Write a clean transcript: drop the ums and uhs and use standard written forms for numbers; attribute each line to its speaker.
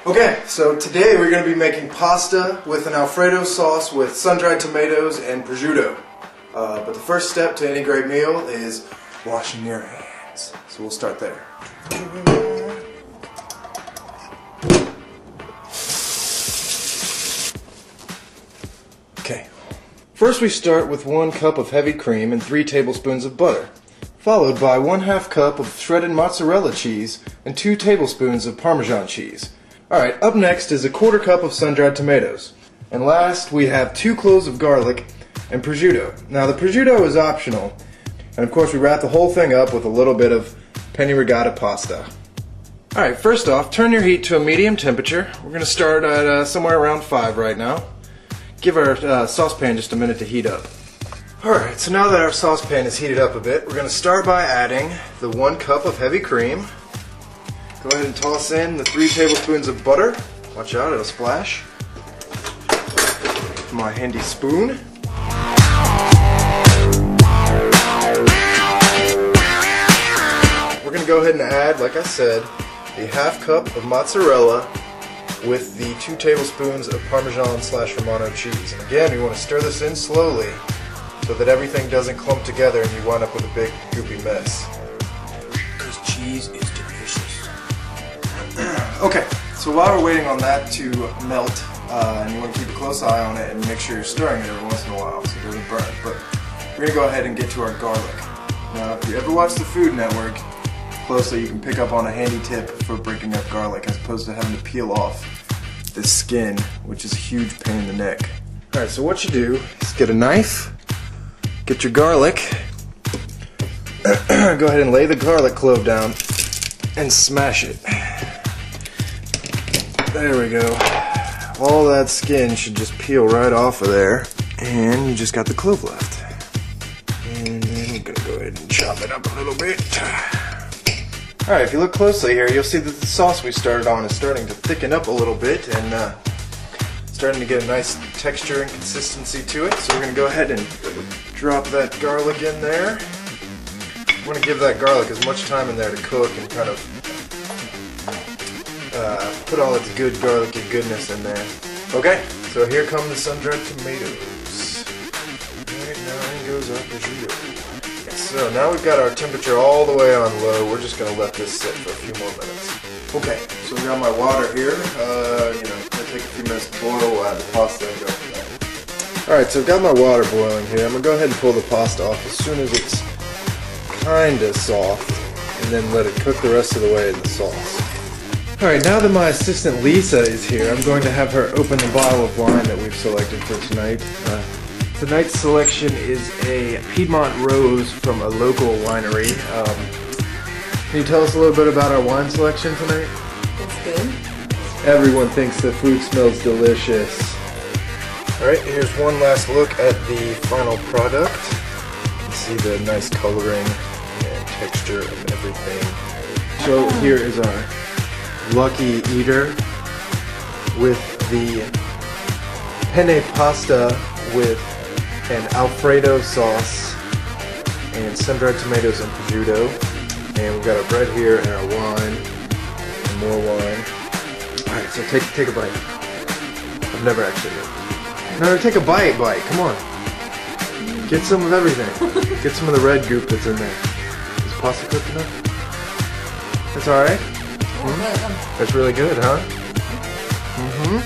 Speaker 1: Okay, so today we're going to be making pasta with an Alfredo sauce with sun-dried tomatoes and prosciutto. But the first step to any great meal is washing your hands. So we'll start there. Okay. First we start with 1 cup of heavy cream and 3 tablespoons of butter, followed by 1/2 cup of shredded mozzarella cheese and 2 tablespoons of Parmesan cheese. Alright, up next is a 1/4 cup of sun-dried tomatoes. And last we have 2 cloves of garlic and prosciutto. Now the prosciutto is optional. And of course we wrap the whole thing up with a little bit of penne rigata pasta. Alright, first off, turn your heat to a medium temperature. We're going to start at somewhere around 5 right now. Give our saucepan just a minute to heat up. Alright, so now that our saucepan is heated up a bit, we're going to start by adding the 1 cup of heavy cream. Go ahead and toss in the 3 tablespoons of butter. Watch out, it'll splash. My handy spoon. We're going to go ahead and add, like I said, a 1/2 cup of mozzarella with the 2 tablespoons of Parmesan/Romano cheese. And again, we want to stir this in slowly so that everything doesn't clump together and you wind up with a big goopy mess. Because cheese is delicious. Okay, so while we're waiting on that to melt, and you want to keep a close eye on it and make sure you're stirring it every once in a while so it doesn't burn. But we're going to go ahead and get to our garlic. Now, if you ever watch the Food Network closely, you can pick up on a handy tip for breaking up garlic as opposed to having to peel off the skin, which is a huge pain in the neck. Alright, so what you do is get a knife, get your garlic, go ahead and lay the garlic clove down and smash it. There we go. All that skin should just peel right off of there, and you just got the clove left. And then we're going to go ahead and chop it up a little bit. Alright, if you look closely here, you'll see that the sauce we started on is starting to thicken up a little bit and starting to get a nice texture and consistency to it. So we're going to go ahead and drop that garlic in there. We're going to give that garlic as much time in there to cook and kind of put all its good garlicky goodness in there. Okay, so here come the sun-dried tomatoes. Alright, now in goes our prosciutto. So now we've got our temperature all the way on low. We're just going to let this sit for a few more minutes. Okay, so we got my water here. It's going to take a few minutes to boil. We'll add the pasta and go from there. Alright, so I've got my water boiling here. I'm going to go ahead and pull the pasta off as soon as it's kind of soft, and then let it cook the rest of the way in the sauce. Alright, now that my assistant Lisa is here, I'm going to have her open the bottle of wine that we've selected for tonight. Tonight's selection is a Piedmont Rose from a local winery. Can you tell us a little bit about our wine selection tonight?
Speaker 2: It's good.
Speaker 1: Everyone thinks the food smells delicious. Alright, here's one last look at the final product. You can see the nice coloring and texture of everything. So here is our Lucky Eater with the penne pasta with an Alfredo sauce and sun-dried tomatoes and prosciutto, and we've got our bread here and our wine and more wine. Alright, so take a bite. I've never actually done. No, take a bite, come on. Get some of everything. Get some of the red goop that's in there. Is pasta cooked enough? That's alright? That's really good, huh? Mm-hmm.